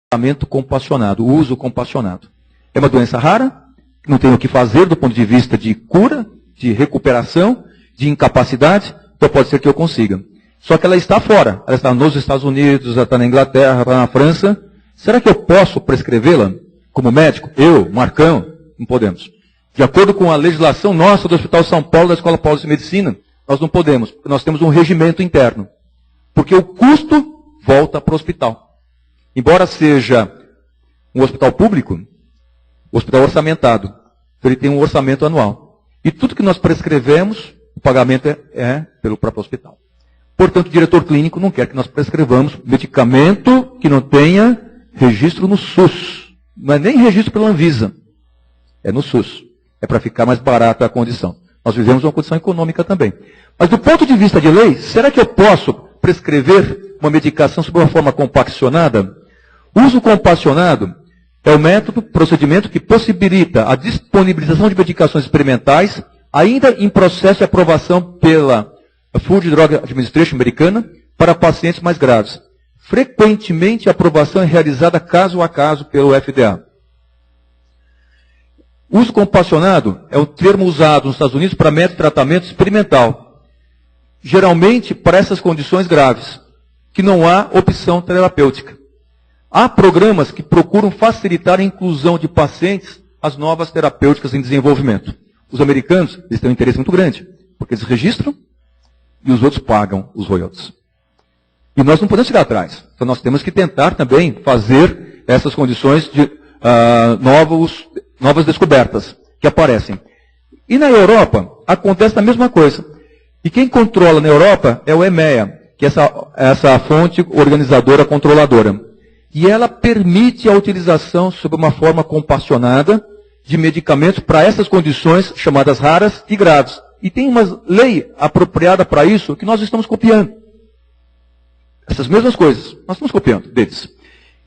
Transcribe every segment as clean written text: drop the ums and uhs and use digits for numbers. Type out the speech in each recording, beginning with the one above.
tratamento compassionado, o uso compassionado. É uma doença rara, não tem o que fazer do ponto de vista de cura, de recuperação, de incapacidade, então pode ser que eu consiga. Só que ela está fora, ela está nos Estados Unidos, ela está na Inglaterra, está na França. Será que eu posso prescrevê-la como médico? Eu, Marcão? Não podemos. De acordo com a legislação nossa do Hospital São Paulo, da Escola Paulista de Medicina, nós não podemos, porque nós temos um regimento interno. Porque o custo volta para o hospital. Embora seja um hospital público, o hospital orçamentado, ele tem um orçamento anual. E tudo que nós prescrevemos, o pagamento é pelo próprio hospital. Portanto, o diretor clínico não quer que nós prescrevamos medicamento que não tenha registro no SUS. Não é nem registro pela Anvisa. É no SUS. É para ficar mais barata a condição. Nós vivemos uma condição econômica também. Mas do ponto de vista de lei, será que eu posso prescrever uma medicação sob uma forma compaccionada? O uso compassionado é o método, procedimento que possibilita a disponibilização de medicações experimentais, ainda em processo de aprovação pela Food and Drug Administration americana, para pacientes mais graves. Frequentemente, a aprovação é realizada caso a caso pelo FDA. Uso compassionado é um termo usado nos Estados Unidos para método de tratamento experimental. Geralmente, para essas condições graves, que não há opção terapêutica. Há programas que procuram facilitar a inclusão de pacientes às novas terapêuticas em desenvolvimento. Os americanos, eles têm um interesse muito grande, porque eles registram e os outros pagam os royalties. E nós não podemos ficar atrás. Então nós temos que tentar também fazer essas condições de novas descobertas que aparecem. E na Europa, acontece a mesma coisa. E quem controla na Europa é o EMEA, que é essa fonte organizadora controladora. E ela permite a utilização sob uma forma compassionada de medicamentos para essas condições chamadas raras e graves. E tem uma lei apropriada para isso que nós estamos copiando. Essas mesmas coisas, nós estamos copiando deles.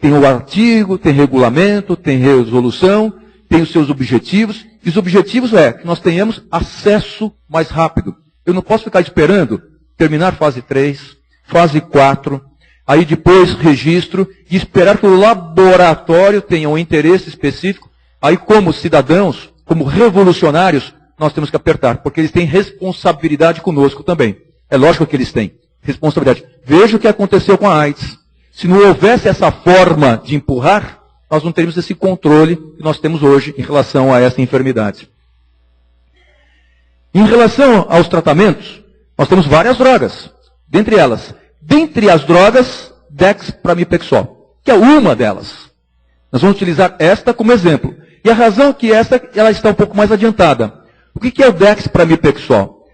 Tem o artigo, tem regulamento, tem resolução, tem os seus objetivos. E os objetivos é que nós tenhamos acesso mais rápido. Eu não posso ficar esperando terminar fase 3, fase 4, aí depois registro, e esperar que o laboratório tenha um interesse específico. Aí como cidadãos, como revolucionários, nós temos que apertar, porque eles têm responsabilidade conosco também. É lógico que eles têm responsabilidade. Veja o que aconteceu com a AIDS. Se não houvesse essa forma de empurrar, nós não teríamos esse controle que nós temos hoje em relação a essa enfermidade. Em relação aos tratamentos, nós temos várias drogas. Dentre as drogas, Dexpramipexol, que é uma delas. Nós vamos utilizar esta como exemplo. E a razão é que ela está um pouco mais adiantada. O que é o Dexpramipexol?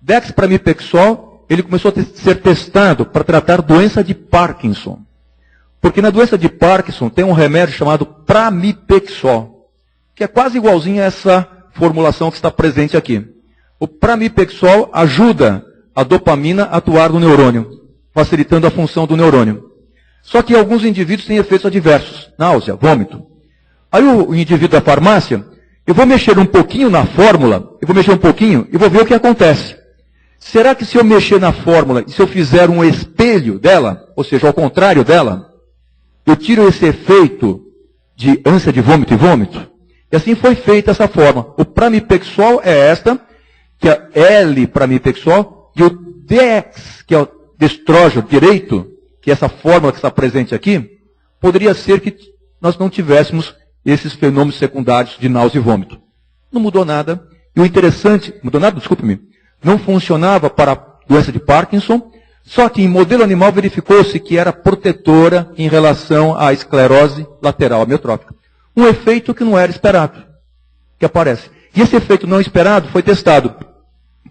Dexpramipexol, ele começou a ser testado para tratar doença de Parkinson. Porque na doença de Parkinson tem um remédio chamado Pramipexol, que é quase igualzinho a essa formulação que está presente aqui. O Pramipexol ajuda a dopamina a atuar no neurônio, facilitando a função do neurônio. Só que alguns indivíduos têm efeitos adversos, náusea, vômito. Aí o indivíduo da farmácia, eu vou mexer um pouquinho na fórmula, e vou ver o que acontece. Será que se eu mexer na fórmula, e se eu fizer um espelho dela, ou seja, ao contrário dela, eu tiro esse efeito de ânsia de vômito e vômito? E assim foi feita essa forma. O Pramipexol é esta, que é L-Pramipexol, e o Dex, que é o destrógeno direito, que é essa fórmula que está presente aqui, poderia ser que nós não tivéssemos esses fenômenos secundários de náusea e vômito. Não mudou nada. E o interessante, não funcionava para a doença de Parkinson, só que em modelo animal verificou-se que era protetora em relação à esclerose lateral amiotrófica. Um efeito que não era esperado, que aparece. E esse efeito não esperado foi testado.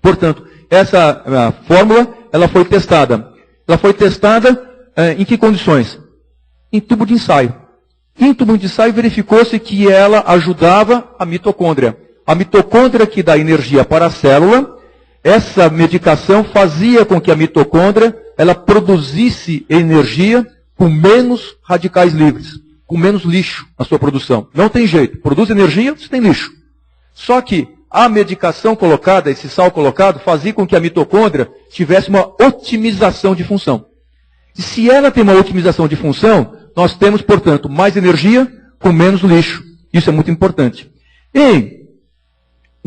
Portanto, essa fórmula, ela foi testada. Ela foi testada em que condições? Em tubo de ensaio. Em tubo de ensaio verificou-se que ela ajudava a mitocôndria. A mitocôndria que dá energia para a célula, essa medicação fazia com que a mitocôndria ela produzisse energia com menos radicais livres, com menos lixo na sua produção. Não tem jeito. Produz energia, você tem lixo. Só que a medicação colocada, esse sal colocado, fazia com que a mitocôndria tivesse uma otimização de função. E se ela tem uma otimização de função, nós temos, portanto, mais energia com menos lixo. Isso é muito importante. Em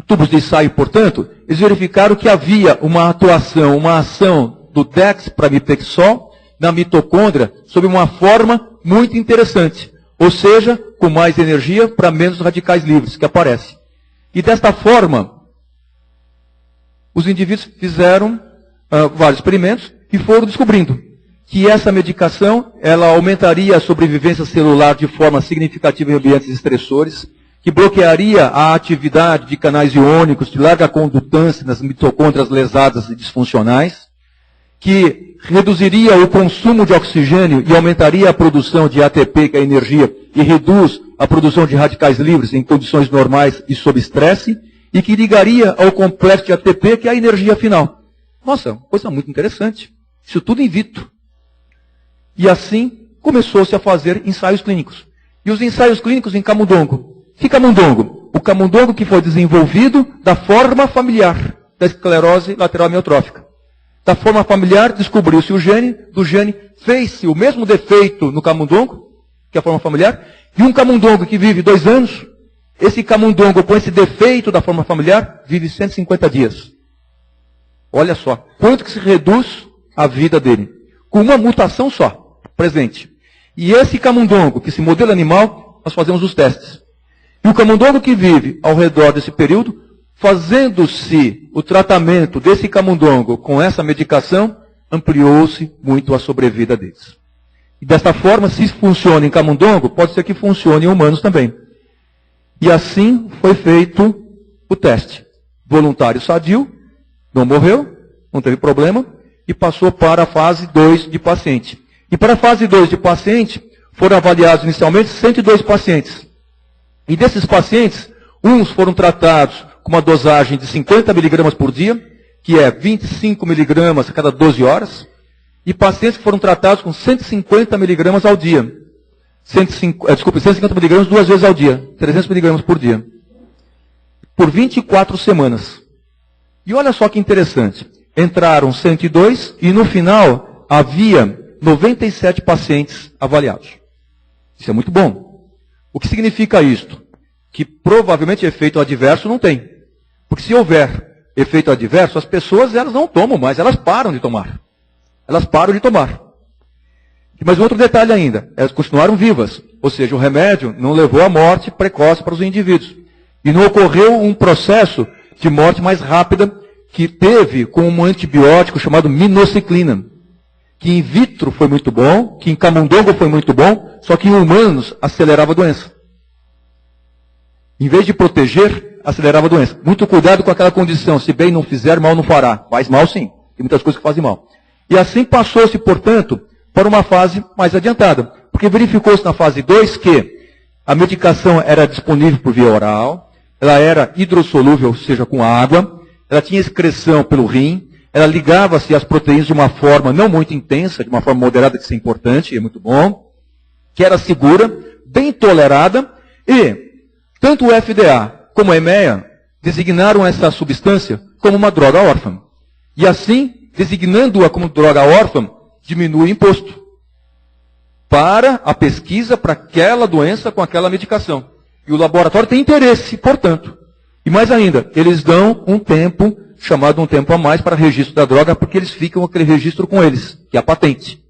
tubos de ensaio, portanto, eles verificaram que havia uma atuação, uma ação do dexpramipexol na mitocôndria sob uma forma muito interessante. Ou seja, com mais energia para menos radicais livres que aparecem. E desta forma, os indivíduos fizeram vários experimentos e foram descobrindo que essa medicação ela aumentaria a sobrevivência celular de forma significativa em ambientes estressores, que bloquearia a atividade de canais iônicos de larga condutância nas mitocôndrias lesadas e disfuncionais, que reduziria o consumo de oxigênio e aumentaria a produção de ATP, que é a energia, e reduz a produção de radicais livres em condições normais e sob estresse, e que ligaria ao complexo de ATP, que é a energia final. Nossa, coisa muito interessante. Isso tudo in vitro. E assim começou-se a fazer ensaios clínicos. E os ensaios clínicos em camundongo. Que camundongo? O camundongo que foi desenvolvido da forma familiar da esclerose lateral amiotrófica. Da forma familiar, descobriu-se o gene, do gene fez-se o mesmo defeito no camundongo, que é a forma familiar, e um camundongo que vive 2 anos, esse camundongo com esse defeito da forma familiar, vive 150 dias. Olha só, quanto que se reduz a vida dele. Com uma mutação só, presente. E esse camundongo, que esse modelo animal, nós fazemos os testes. E o camundongo que vive ao redor desse período, fazendo-se o tratamento desse camundongo com essa medicação, ampliou-se muito a sobrevida deles. E desta forma, se funciona em camundongo, pode ser que funcione em humanos também. E assim foi feito o teste. Voluntário sadio, não morreu, não teve problema, e passou para a fase 2 de paciente. E para a fase 2 de paciente, foram avaliados inicialmente 102 pacientes. E desses pacientes, uns foram tratados com uma dosagem de 50 miligramas por dia, que é 25 miligramas a cada 12 horas, e pacientes que foram tratados com 150 miligramas ao dia. 150 miligramas 2 vezes ao dia, 300 miligramas por dia. Por 24 semanas. E olha só que interessante. Entraram 102 e no final havia 97 pacientes avaliados. Isso é muito bom. O que significa isto? Que provavelmente efeito adverso não tem. Porque se houver efeito adverso, as pessoas elas não tomam mais, elas param de tomar. Elas param de tomar. Mas outro detalhe ainda, elas continuaram vivas. Ou seja, o remédio não levou à morte precoce para os indivíduos. E não ocorreu um processo de morte mais rápida que teve com um antibiótico chamado minociclina. Que in vitro foi muito bom, que em camundongo foi muito bom, só que em humanos acelerava a doença. Em vez de proteger, acelerava a doença. Muito cuidado com aquela condição, se bem não fizer, mal não fará. Faz mal sim, tem muitas coisas que fazem mal. E assim passou-se, portanto, para uma fase mais adiantada. Porque verificou-se na fase 2 que a medicação era disponível por via oral, ela era hidrossolúvel, ou seja, com água, ela tinha excreção pelo rim, ela ligava-se às proteínas de uma forma não muito intensa, de uma forma moderada, que isso é importante, é muito bom, que era segura, bem tolerada, e tanto o FDA como a EMEA designaram essa substância como uma droga órfã. E assim, designando-a como droga órfã, diminui o imposto para a pesquisa para aquela doença com aquela medicação. E o laboratório tem interesse, portanto. E mais ainda, eles dão um tempo, chamado um tempo a mais para registro da droga, porque eles ficam com aquele registro com eles, que é a patente.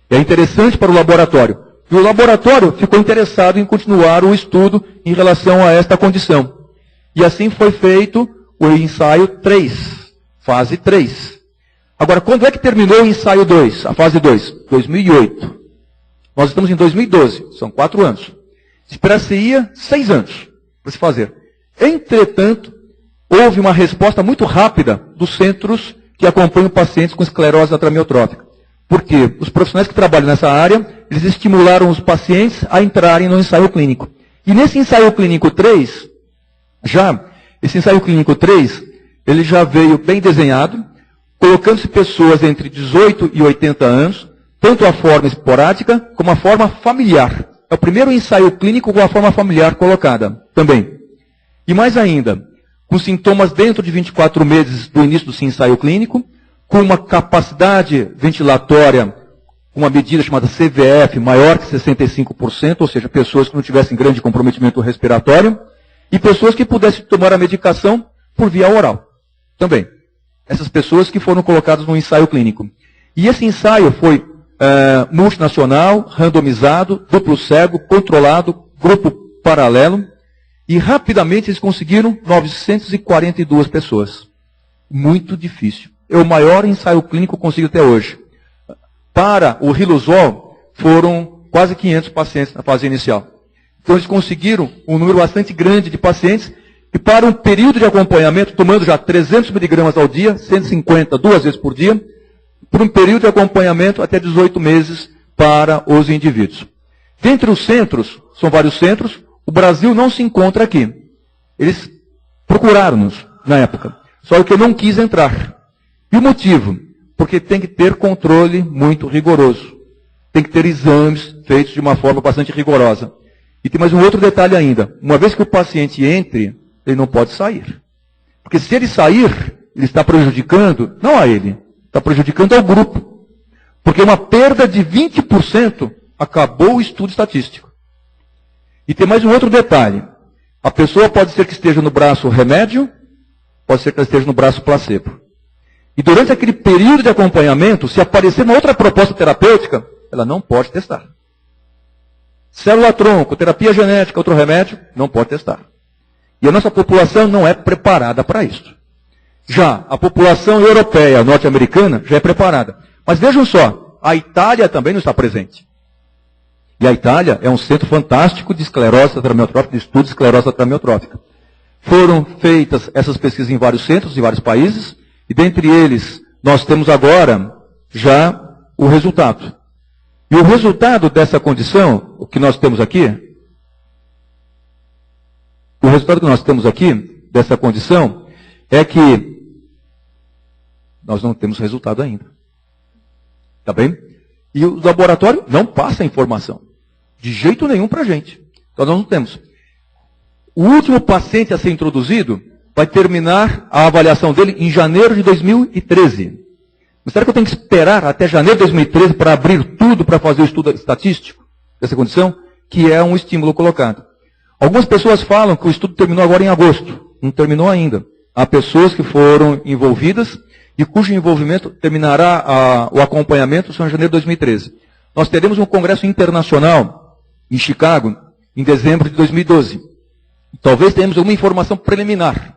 É interessante para o laboratório. E o laboratório ficou interessado em continuar o estudo em relação a esta condição. E assim foi feito o ensaio 3, fase 3. Agora, quando é que terminou o ensaio 2, a fase 2? 2008. Nós estamos em 2012, são 4 anos. Espera-se-ia 6 anos para se fazer. Entretanto, houve uma resposta muito rápida dos centros que acompanham pacientes com esclerose lateral amiotrófica. Porque os profissionais que trabalham nessa área, eles estimularam os pacientes a entrarem no ensaio clínico. E nesse ensaio clínico 3, esse ensaio clínico 3, ele já veio bem desenhado, colocando-se pessoas entre 18 e 80 anos, tanto a forma esporádica como a forma familiar. É o primeiro ensaio clínico com a forma familiar colocada também. E mais ainda, com sintomas dentro de 24 meses do início do ensaio clínico, com uma capacidade ventilatória com uma medida chamada CVF maior que 65%, ou seja, pessoas que não tivessem grande comprometimento respiratório, e pessoas que pudessem tomar a medicação por via oral. Também. Essas pessoas que foram colocadas no ensaio clínico. E esse ensaio foi multinacional, randomizado, duplo cego, controlado, grupo paralelo, e rapidamente eles conseguiram 942 pessoas. Muito difícil. É o maior ensaio clínico conseguido até hoje. Para o Riluzol, foram quase 500 pacientes na fase inicial. Então eles conseguiram um número bastante grande de pacientes, e para um período de acompanhamento, tomando já 300 miligramas ao dia, 150 duas vezes por dia, por um período de acompanhamento até 18 meses para os indivíduos. Dentre os centros, são vários centros, o Brasil não se encontra aqui. Eles procuraram-nos na época, só que eu não quis entrar. E o motivo? Porque tem que ter controle muito rigoroso. Tem que ter exames feitos de uma forma bastante rigorosa. E tem mais um outro detalhe ainda. Uma vez que o paciente entre, ele não pode sair. Porque se ele sair, ele está prejudicando, não a ele, está prejudicando ao grupo. Porque uma perda de 20% acabou o estudo estatístico. E tem mais um outro detalhe. A pessoa pode ser que esteja no braço remédio, pode ser que ela esteja no braço placebo. E durante aquele período de acompanhamento, se aparecer uma outra proposta terapêutica, ela não pode testar. Célula-tronco, terapia genética, outro remédio, não pode testar. E a nossa população não é preparada para isso. Já a população europeia, norte-americana, já é preparada. Mas vejam só, a Itália também não está presente. E a Itália é um centro fantástico de esclerose atramiotrófica, de estudo de esclerose atramiotrófica. Foram feitas essas pesquisas em vários centros, em vários países, e dentre eles, nós temos agora já o resultado. E o resultado dessa condição, o que nós temos aqui, o resultado que nós temos aqui, dessa condição, é que nós não temos resultado ainda. Tá bem? E o laboratório não passa a informação. De jeito nenhum para a gente. Então nós não temos. O último paciente a ser introduzido vai terminar a avaliação dele em janeiro de 2013. Mas será que eu tenho que esperar até janeiro de 2013 para abrir tudo para fazer o estudo estatístico dessa condição? Que é um estímulo colocado. Algumas pessoas falam que o estudo terminou agora em agosto. Não terminou ainda. Há pessoas que foram envolvidas e cujo envolvimento terminará o acompanhamento só em janeiro de 2013. Nós teremos um congresso internacional em Chicago em dezembro de 2012. Talvez tenhamos alguma informação preliminar.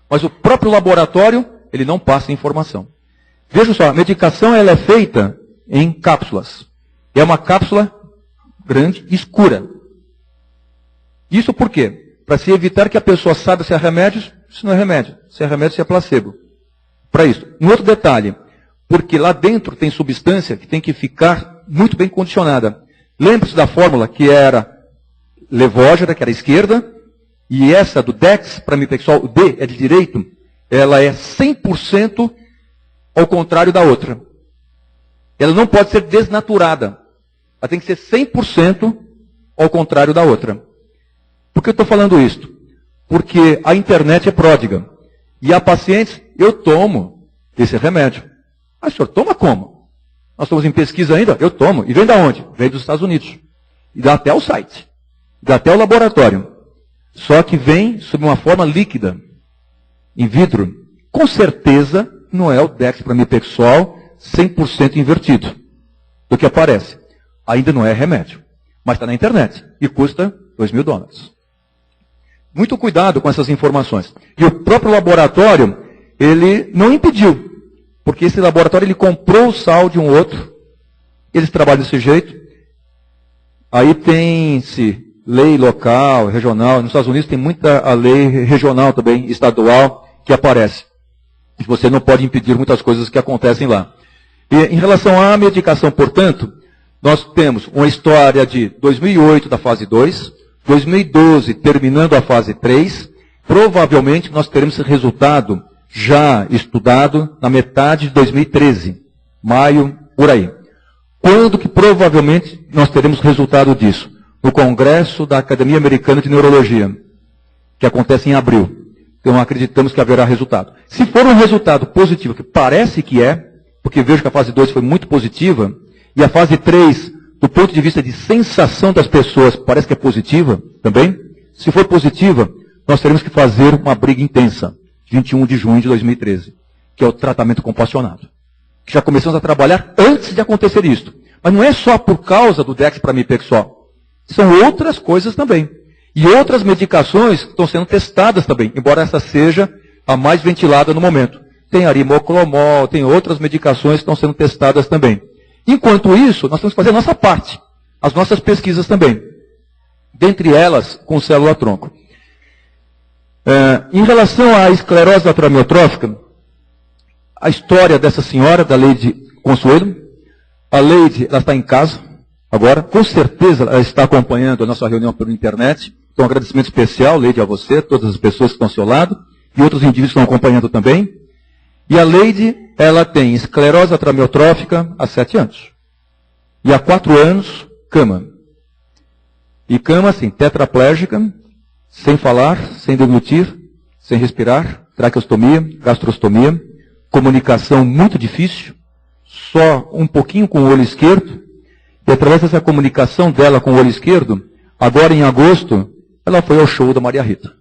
Mas o próprio laboratório, ele não passa informação. Veja só, a medicação ela é feita em cápsulas. É uma cápsula grande e escura. Isso por quê? Para se evitar que a pessoa saiba se é remédio, se não é remédio. Se é remédio, se é placebo. Para isso. Um outro detalhe. Porque lá dentro tem substância que tem que ficar muito bem condicionada. Lembre-se da fórmula que era levógera, que era a esquerda, e essa do Dex, para mipexol, o D é de direito, ela é 100% ao contrário da outra. Ela não pode ser desnaturada. Ela tem que ser 100% ao contrário da outra. Por que eu estou falando isso? Porque a internet é pródiga. E há pacientes, eu tomo esse remédio. Ah, senhor, toma como? Nós estamos em pesquisa ainda? Eu tomo. E vem da onde? Vem dos Estados Unidos. E dá até o site. Dá até o laboratório. Só que vem sob uma forma líquida, in vitro. Com certeza não é o dexpramipexol 100% invertido do que aparece. Ainda não é remédio, mas está na internet e custa $2.000. Muito cuidado com essas informações. E o próprio laboratório, ele não impediu, porque esse laboratório ele comprou o sal de um outro, eles trabalham desse jeito, aí tem-se lei local, regional. Nos Estados Unidos tem muita a lei regional também, estadual, que aparece. E você não pode impedir muitas coisas que acontecem lá. E em relação à medicação, portanto, nós temos uma história de 2008 da fase 2, 2012 terminando a fase 3, provavelmente nós teremos esse resultado já estudado na metade de 2013, maio, por aí. Quando que provavelmente nós teremos resultado disso? No Congresso da Academia Americana de Neurologia, que acontece em abril. Então acreditamos que haverá resultado. Se for um resultado positivo, que parece que é, porque vejo que a fase 2 foi muito positiva, E a fase 3, do ponto de vista de sensação das pessoas, parece que é positiva também. Se for positiva, nós teremos que fazer uma briga intensa, 21 de junho de 2013, que é o tratamento compassionado. Que já começamos a trabalhar antes de acontecer isso. Mas não é só por causa do Dexpramipexol. São outras coisas também. E outras medicações que estão sendo testadas também, embora essa seja a mais ventilada no momento. Tem arimoclomol, tem outras medicações que estão sendo testadas também. Enquanto isso, nós temos que fazer a nossa parte, as nossas pesquisas também. Dentre elas, com célula-tronco. Em relação à esclerose lateral amiotrófica, a história dessa senhora, da Leide Consuelo, a Leide, ela está em casa agora, com certeza ela está acompanhando a nossa reunião pela internet. Então, um agradecimento especial, Leide, a você, todas as pessoas que estão ao seu lado, e outros indivíduos que estão acompanhando também. E a Leide, ela tem esclerose lateral amiotrófica há 7 anos. E há 4 anos, cama. E cama, assim, tetraplégica, sem falar, sem deglutir, sem respirar, traqueostomia, gastrostomia, comunicação muito difícil, só um pouquinho com o olho esquerdo, e através dessa comunicação dela com o olho esquerdo, agora em agosto, ela foi ao show da Maria Rita.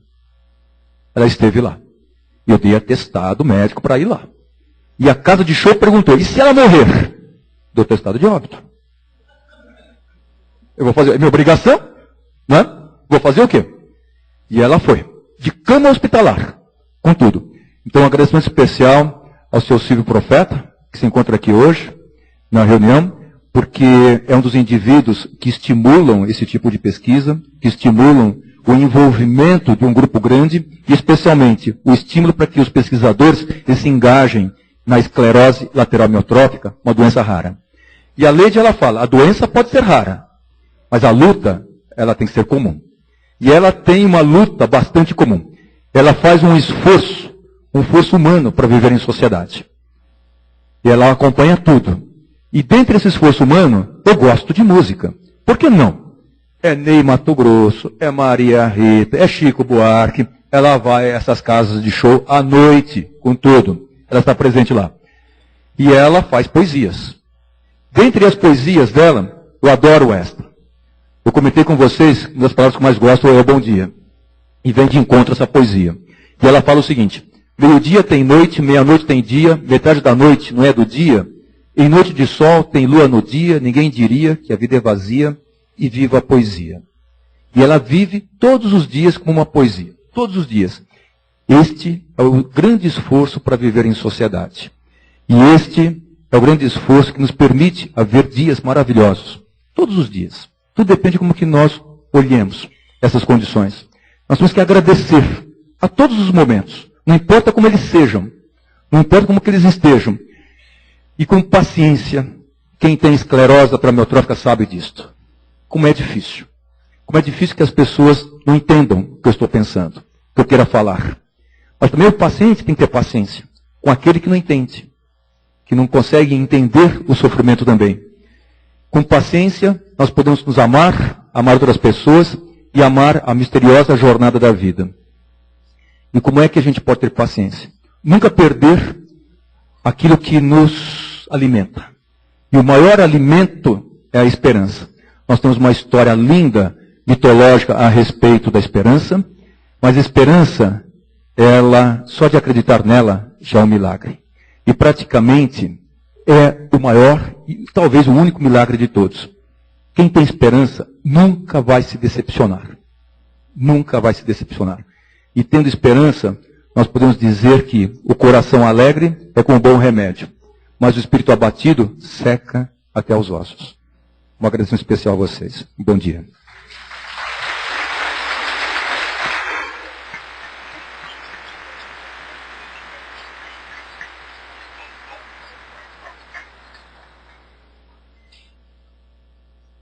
Ela esteve lá. E eu dei atestado médico para ir lá. E a casa de show perguntou, e se ela morrer? Deu atestado de óbito. Eu vou fazer, é minha obrigação, né? Vou fazer o quê? E ela foi. De cama hospitalar. Com tudo. Então, um agradecimento especial ao seu Silvio Profeta, que se encontra aqui hoje, na reunião, porque é um dos indivíduos que estimulam esse tipo de pesquisa, que estimulam o envolvimento de um grupo grande, e especialmente o estímulo para que os pesquisadores se engajem na esclerose lateral amiotrófica, uma doença rara. E a Leide, ela fala, a doença pode ser rara, mas a luta, ela tem que ser comum. E ela tem uma luta bastante comum. Ela faz um esforço humano para viver em sociedade. E ela acompanha tudo. E dentro desse esforço humano, eu gosto de música. Por que não? É Ney Matogrosso, é Maria Rita, é Chico Buarque. Ela vai a essas casas de show à noite, com tudo. Ela está presente lá. E ela faz poesias. Dentre as poesias dela, eu adoro esta. Eu comentei com vocês, uma das palavras que eu mais gosto é o bom dia. E vem de encontro essa poesia. E ela fala o seguinte, meio-dia tem noite, meia-noite tem dia, metade da noite não é do dia. Em noite de sol tem lua no dia, ninguém diria que a vida é vazia e viva a poesia. E ela vive todos os dias como uma poesia. Todos os dias. Este é o grande esforço para viver em sociedade. E este é o grande esforço que nos permite haver dias maravilhosos. Todos os dias. Tudo depende de como que nós olhemos essas condições. Nós temos que agradecer a todos os momentos. Não importa como eles sejam. Não importa como que eles estejam. E com paciência, quem tem esclerose lateral amiotrófica sabe disto. Como é difícil. Como é difícil que as pessoas não entendam o que eu estou pensando, o que eu queira falar. Mas também o paciente tem que ter paciência com aquele que não entende, que não consegue entender o sofrimento também. Com paciência, nós podemos nos amar, amar outras pessoas e amar a misteriosa jornada da vida. E como é que a gente pode ter paciência? Nunca perder aquilo que nos alimenta. E o maior alimento é a esperança. Nós temos uma história linda, mitológica, a respeito da esperança, mas a esperança, ela, só de acreditar nela, já é um milagre. E praticamente é o maior e talvez o único milagre de todos. Quem tem esperança nunca vai se decepcionar. Nunca vai se decepcionar. E tendo esperança, nós podemos dizer que o coração alegre é como um bom remédio, mas o espírito abatido seca até os ossos. Um agradecimento especial a vocês. Bom dia.